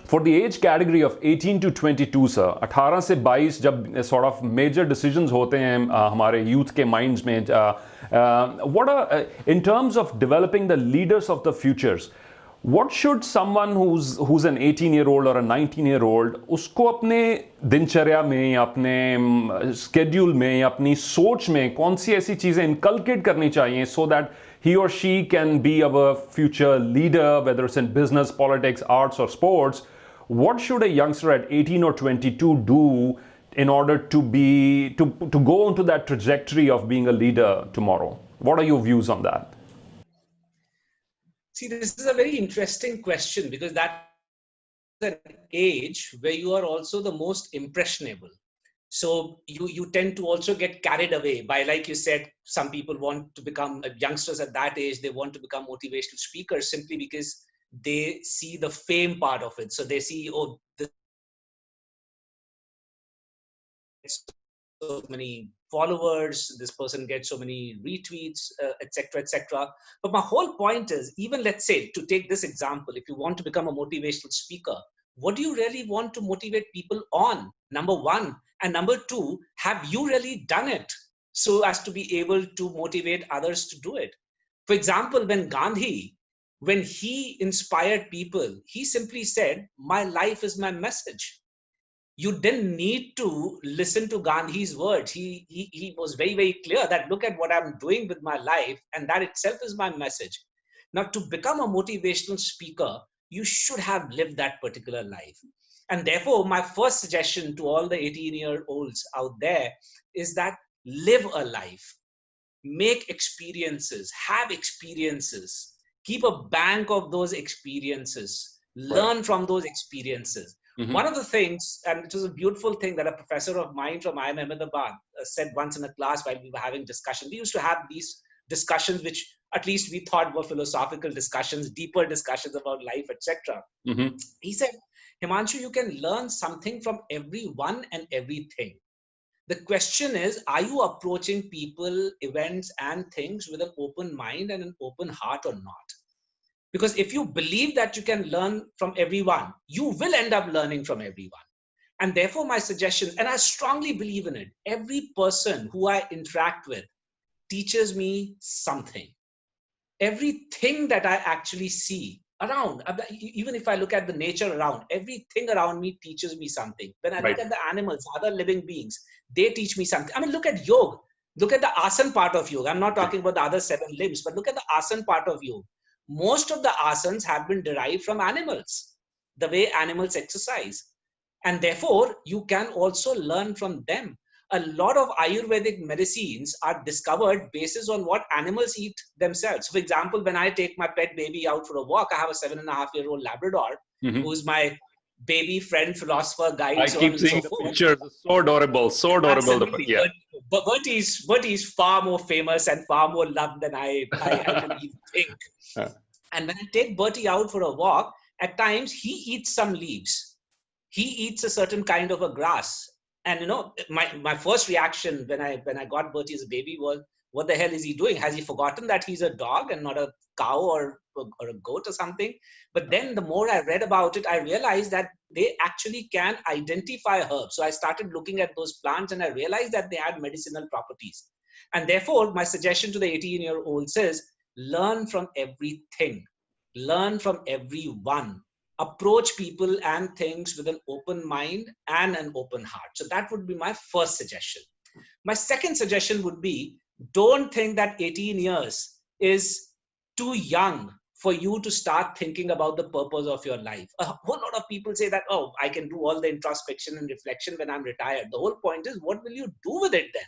For the age category of 18 to 22 sir, 18 से 22 जब sort of major decisions होते हैं हमारे youth के minds में, what are in terms of developing the leaders of the futures, what should someone who's an 18-year-old or a 19-year-old उसको अपने दिनचर्या में, अपने schedule में, अपनी सोच में कौन सी ऐसी चीज़ें inculcate करनी चाहिए so that he or she can be our future leader, whether it's in business, politics, arts or sports? What should a youngster at 18 or 22 do in order to go into that trajectory of being a leader tomorrow? What are your views on that? See, this is a very interesting question because that's an age where you are also the most impressionable. So you tend to also get carried away by, like you said, some people want to become youngsters at that age. They want to become motivational speakers simply because they see the fame part of it. So they see, oh, this so many followers, this person gets so many retweets, etc., etc. But my whole point is, even let's say, to take this example, if you want to become a motivational speaker, what do you really want to motivate people on? Number one. And number two, have you really done it so as to be able to motivate others to do it? For example, when Gandhi, when he inspired people, he simply said, my life is my message. You didn't need to listen to Gandhi's words. He was very, very clear that look at what I'm doing with my life, and that itself is my message. Now, to become a motivational speaker, you should have lived that particular life. And therefore, my first suggestion to all the 18-year-olds out there is that live a life, make experiences, have experiences, keep a bank of those experiences, learn from those experiences. Mm-hmm. One of the things, and it was a beautiful thing that a professor of mine from IIM Ahmedabad said once in a class while we were having discussion. We used to have these discussions, which at least we thought were philosophical discussions, deeper discussions about life, etc. Mm-hmm. He said, Himanshu, you can learn something from everyone and everything. The question is, are you approaching people, events, and things with an open mind and an open heart or not? Because if you believe that you can learn from everyone, you will end up learning from everyone. And therefore, my suggestion, and I strongly believe in it, every person who I interact with teaches me something. Everything that I actually see around, even if I look at the nature around, everything around me teaches me something. When I look at the animals, other living beings, they teach me something. I mean, look at yoga. Look at the asana part of yoga. I'm not talking about the other 7 limbs, but look at the asana part of yoga. Most of the asanas have been derived from animals, the way animals exercise. And therefore, you can also learn from them. A lot of Ayurvedic medicines are discovered based on what animals eat themselves. For example, when I take my pet baby out for a walk, I have a 7.5-year-old Labrador, mm-hmm. who's my baby friend, philosopher, guide. I keep seeing the pictures. So adorable, so adorable. Yeah. But Bertie's far more famous and far more loved than I can even think. And when I take Bertie out for a walk, at times he eats some leaves. He eats a certain kind of a grass. And you know, my first reaction when I got Bertie as a baby was, what the hell is he doing? Has he forgotten that he's a dog and not a cow or a goat or something? But then the more I read about it, I realized that they actually can identify herbs. So I started looking at those plants and I realized that they had medicinal properties. And therefore, my suggestion to the 18-year-olds is learn from everything, learn from everyone. Approach people and things with an open mind and an open heart. So that would be my first suggestion. My second suggestion would be, don't think that 18 years is too young for you to start thinking about the purpose of your life. A whole lot of people say that, oh, I can do all the introspection and reflection when I'm retired. The whole point is, what will you do with it then?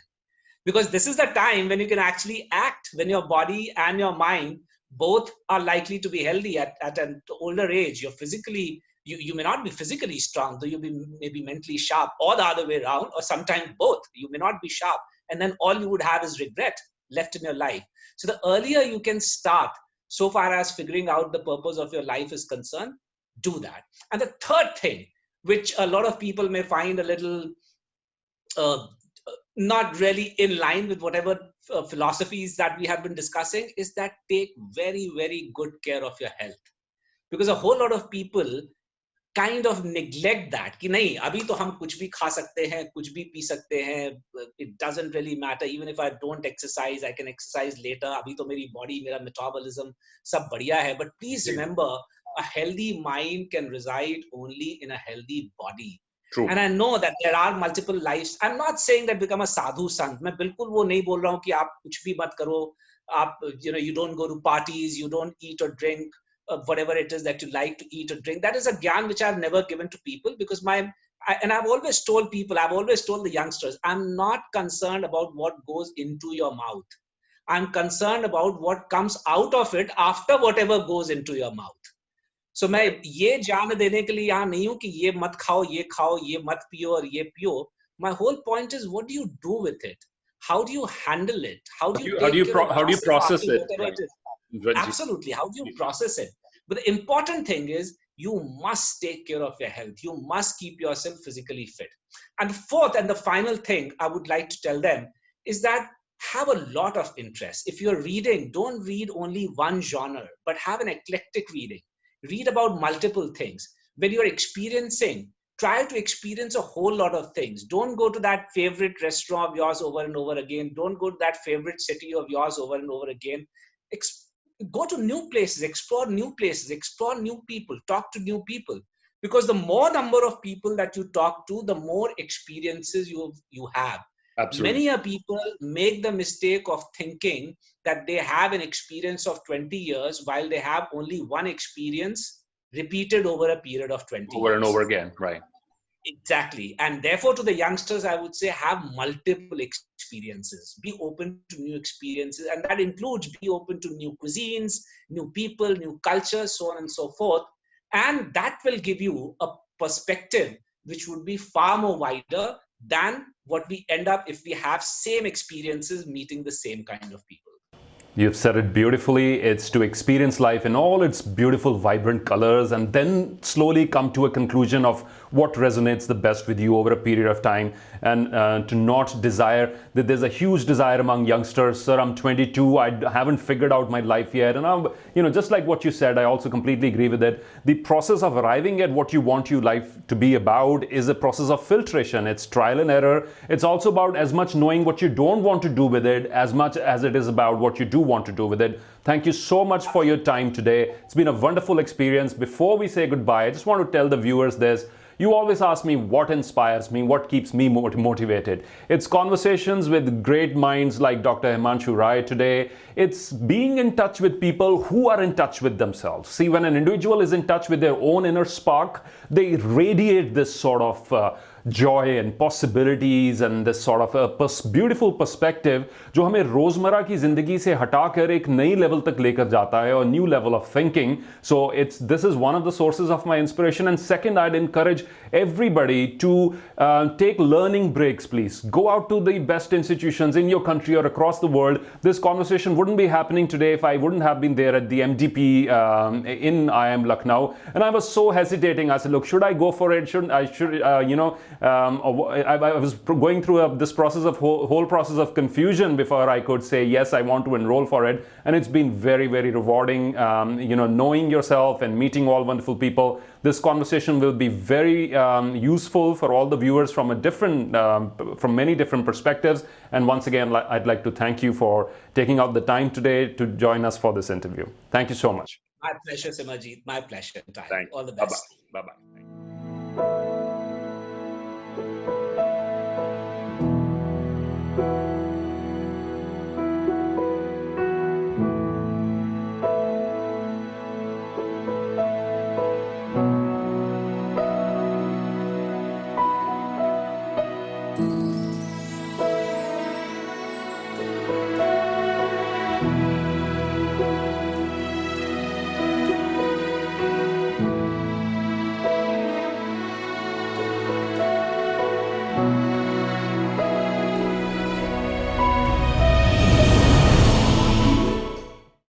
Because this is the time when you can actually act, when your body and your mind both are likely to be healthy at an older age. You're physically, you may not be physically strong, though you'll be maybe mentally sharp, or the other way around, or sometimes both. You may not be sharp, and then all you would have is regret left in your life. So the earlier you can start, so far as figuring out the purpose of your life is concerned, do that. And the third thing, which a lot of people may find a little uh, not really in line with whatever philosophies that we have been discussing, is that take very, very good care of your health. Because a whole lot of people kind of neglect that कि नहीं अभी तो हम कुछ भी खा सकते हैं, कुछ भी पी सकते हैं, it doesn't really matter, even if I don't exercise I can exercise later, अभी तो मेरी body, मेरा metabolism सब बढ़िया है. But please remember, a healthy mind can reside only in a healthy body. True. And I know that there are multiple lives. I'm not saying that become a sadhu sant. मैं बिल्कुल वो नहीं बोल रहा हूँ कि आप कुछ भी मत करो, आप you don't go to parties, you don't eat or drink whatever it is that you like to eat or drink. That is a gyan which I've never given to people, because and I've always told people, I've always told the youngsters, I'm not concerned about what goes into your mouth. I'm concerned about what comes out of it after whatever goes into your mouth. So मैं ये जान देने के लिए यहाँ नहीं हूँ कि ये मत खाओ, ये मत पियो और ये पियो. My whole point is, what do you do with it? How do you handle it? How do you process it? Right. Absolutely. How do you process it? But the important thing is, you must take care of your health. You must keep yourself physically fit. And the fourth and the final thing I would like to tell them is that have a lot of interest. If you're reading, don't read only one genre, but have an eclectic reading. Read about multiple things. When you're experiencing, try to experience a whole lot of things. Don't go to that favorite restaurant of yours over and over again. Don't go to that favorite city of yours over and over again. Go to new places, explore new people, talk to new people. Because the more number of people that you talk to, the more experiences you have. Absolutely. Many people make the mistake of thinking that they have an experience of 20 years while they have only one experience repeated over a period of 20 over years. And over again, right? Exactly. And therefore, to the youngsters, I would say, have multiple experiences. Be open to new experiences. And that includes be open to new cuisines, new people, new cultures, so on and so forth. And that will give you a perspective which would be far more wider than what we end up if we have same experiences meeting the same kind of people. You've said it beautifully. It's to experience life in all its beautiful, vibrant colors and then slowly come to a conclusion of what resonates the best with you over a period of time, and to not desire that. There's a huge desire among youngsters. Sir, I'm 22. I haven't figured out my life yet. And I'm, just like what you said, I also completely agree with it. The process of arriving at what you want your life to be about is a process of filtration. It's trial and error. It's also about as much knowing what you don't want to do with it as much as it is about what you do want to do with it. Thank you so much for your time today. It's been a wonderful experience. Before we say goodbye, I just want to tell the viewers this. You always ask me what inspires me, what keeps me motivated. It's conversations with great minds like Dr. Himanshu Rai today. It's being in touch with people who are in touch with themselves. See, when an individual is in touch with their own inner spark, they radiate this sort of joy and possibilities and this sort of a beautiful perspective जो हमें रोजमर्रा की जिंदगी से हटाकर एक नई level तक लेकर जाता है, or new level of thinking. So this is one of the sources of my inspiration. And second, I'd encourage everybody to take learning breaks, please. Go out to the best institutions in your country or across the world. This conversation wouldn't be happening today if I wouldn't have been there at the MDP in IIM Lucknow. And I was so hesitating. I said, look, should I go for it? I was going through this process of whole process of confusion before I could say yes, I want to enroll for it. And it's been very, very rewarding, knowing yourself and meeting all wonderful people. This conversation will be very useful for all the viewers from from many different perspectives. And once again, I'd like to thank you for taking out the time today to join us for this interview. Thank you so much. My pleasure, Simerjeet. My pleasure. Thanks. All the best. Bye-bye. Bye-bye.